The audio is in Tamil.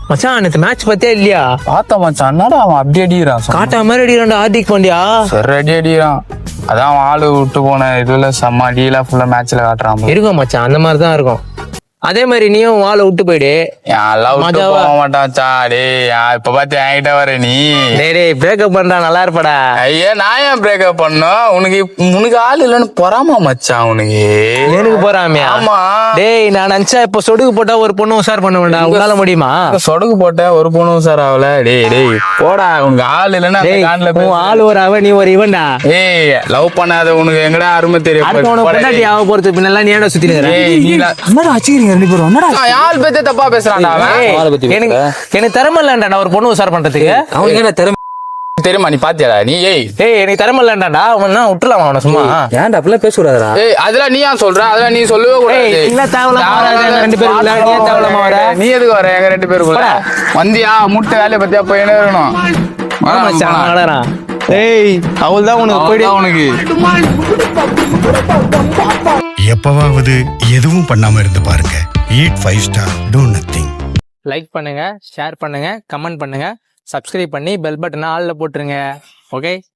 மச்சான் நேத்து மேட்ச் பத்தியா இல்லையா? பார்த்தா மச்சான், என்னடா அவன் அப்படி அடிக்கிறான், காட்டா மாதிரி அடிக்கிறான்டா ஹார்திக் பாண்டியா. சரி அடி அடிக்கிறான். அதான் அவன் ஆளு விட்டு போன இதுல செம்ம அடியெல்லாம் ஃபுல்லா மேட்ச்ல காட்டுறான். இருக்கும் மச்சான், அந்த மாதிரி தான் இருக்கும். அதே மாதிரி நீயும் வாழை விட்டு போயிடு. போக மாட்டான்ச்சா. டேய் இப்ப பாத்து என்கிட்ட வர நீ. டேய் பிரேக்கப் பண்றா, நல்லா இருப்படா. ஐயா நான் ஏன் பிரேக்கப் பண்ணோம்? உனக்கு ஆள் இல்லன்னு பொறாம மச்சான் உனக்கு. எனக்கு போறாமையா? ஆமா. டேய் நான் நினைச்சா இப்ப சொடுக்கு போட்டா ஒரு பொண்ணு உசார் பண்ண வேண்டாம், உங்களால முடியுமா? சொடுக்கு போட்ட ஒரு பொண்ணு உசார் ஆகல. டேய் போடா, உனக்கு ஆள் இல்லன்னா ஆள் ஒரு அவ நீ ஒரு இவன்டா. ஏய் லவ் பண்ணாத உனக்கு எங்கடா அருமை தெரியும். அவ போறது பின்னெல்லாம் நீ ஏடா சுத்தி நிக்கிற? ரெண்டு பேரும் யாழ் பத்தி தப்பா பேசுறான்டா. எனக்கு திறமை இல்லண்டா ஒரு பொண்ணு உசார் பண்றதுக்கு. அவனுக்கு என்ன திறமை தெரியுமா? நீ பாத்தியாடா நீ? எனக்கு திறமை இல்லண்டாடா, அவன் விட்டுலாம் அவனை சும்மா. ஏன்டா அப்படிலாம் பேசுறாடா? அதெல்லாம் நீ ஏன் சொல்ற? அதெல்லாம் நீ சொல்லவே கூடாது. ரெண்டு பேரும் நீ எதுக்கு வர? எங்க ரெண்டு பேரும் வந்தியா முட்டை வேலையை பத்தியா போய் என்ன இருக்கணும்? அவள்தான் உனக்கு போயிடு. உனக்கு எப்பவாவது எதுவும் பண்ணாம இருந்து பாருங்க. Eat 5 star, do nothing. Like பண்ணுங்க, ஷேர் பண்ணுங்க, கமெண்ட் பண்ணுங்க, சப்ஸ்கிரைப் பண்ணி பெல் பட்டனை ஆல்ல போட்டுருங்க. ஓகே.